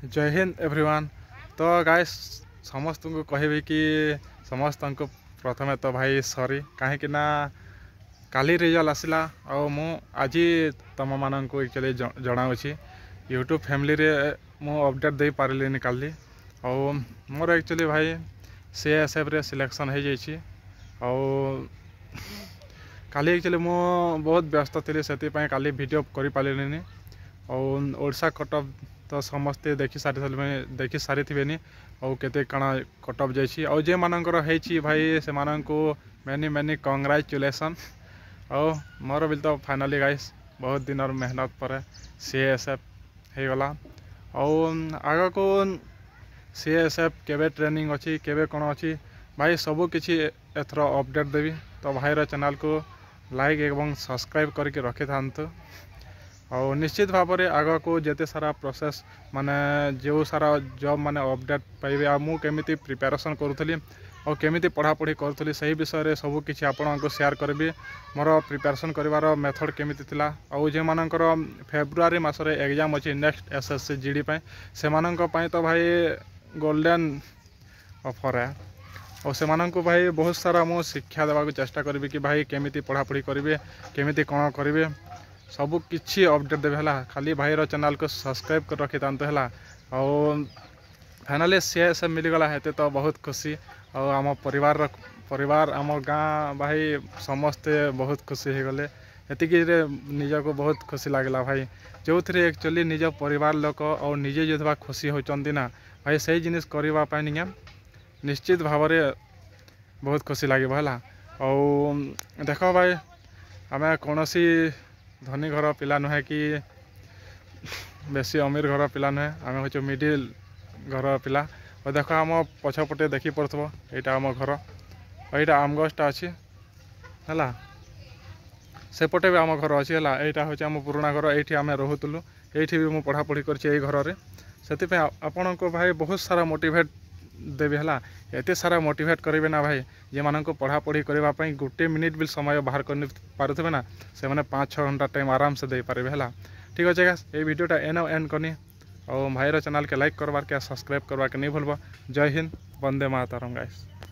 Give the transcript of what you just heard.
जय हिंद एवरीवन। तो गाइस समस्त को कहबी कि समस्त को प्रथमे तो भाई सॉरी कहीं ना काली रिजल्ट आसला और मु आज तुम मान को एक्चुअली जनाऊँगी यूट्यूब फैमिली रे मु अपडेट दे पारिलिनी काली और मोर एक्चुअली भाई सीएसएफ रे सिलेक्शन हो जाइए और काली एक्चुअली मु बहुत व्यस्त थी से काली वीडियो कर पारिलिनी और ओडिशा कटअप तो समस्ते देखी सारी थे और केते काना कटअप जाइए और जे मानकर है भाई से मैनी मैनी कंग्रेचुलेसन और मोर भी तो फाइनली गाइस बहुत दिन और मेहनत पर सीएसएफ हो गला और आग को सीएसएफ केबे ट्रेनिंग अच्छी केबे कौन अच्छी भाई सबू किसी एथर अपडेट देवी तो भाईर चैनल को लाइक एवं सब्सक्राइब करके रखी था और निश्चित भाव में आग को जिते सारा प्रोसेस माने जो सारा जॉब माने अपडेट पाइबे आ मु केमिति प्रिपरेशन करूथली और केमिति पढ़ापढ़ी करूथली सही विषय रे सब किछि आपन को शेयर करबी मोर प्रिपरेशन करिवार मेथड केमिति थिला और जे मानकर फेब्रुआरी मासरे एग्जाम अछि नेक्स्ट एसएससी जीडी पय से मानक पय तो भाई गोल्डन ऑफर है और से मानक भाई बहुत सारा मु शिक्षा देवा चेष्टा करी कि भाई केमिति पढ़ापढ़ी करेंगे केमिति कौन करेंगे सबू किछि अपडेट देवे है खाली भाईर चैनल को सब्सक्राइब कर रखी था और फाइनली सीएसएफ मिलगला हेते तो बहुत खुशी और आम परिवार आम गाँ भाई समस्ते बहुत खुशी हो गले एतिकी निज को बहुत खुशी लगला भाई जो थे एक्चुअली निज परिवार लोक और निजे जो खुशी होती ना भाई सही जिनिस करने निश्चित भाव में बहुत खुशी लगे है और देख भाई आम कौन धनी घर पिला नुहे कि बेसी अमीर घर पिला नुहे आम हूँ मिडिल घर पिला और देख आम पछपटे देखी पड़ो यहाँ आम घर और यहाँ आम गछटा अच्छी है सेपटे भी आम घर अच्छी है यहाँ हूँ आम पुराना घर ये आम रोलु ये भी मुझे पढ़ापढ़ी कर घर से आपण को भाई बहुत सारा मोटिवेट देवी है एते सारा मोटिवेट करेंगे ना भाई जे मान पढ़ापढ़ी करने गोटे मिनिट भी समय बाहर कर पारे ना से मैंने 5-6 घंटा टाइम आराम से दे पारे है ठीक अच्छे ये वीडियोटा एंड करनी और भाईर चैनल के लाइक करवार के सब्सक्राइब करवा के नहीं भूलब। जय हिंद, वंदे मातरम गाइस।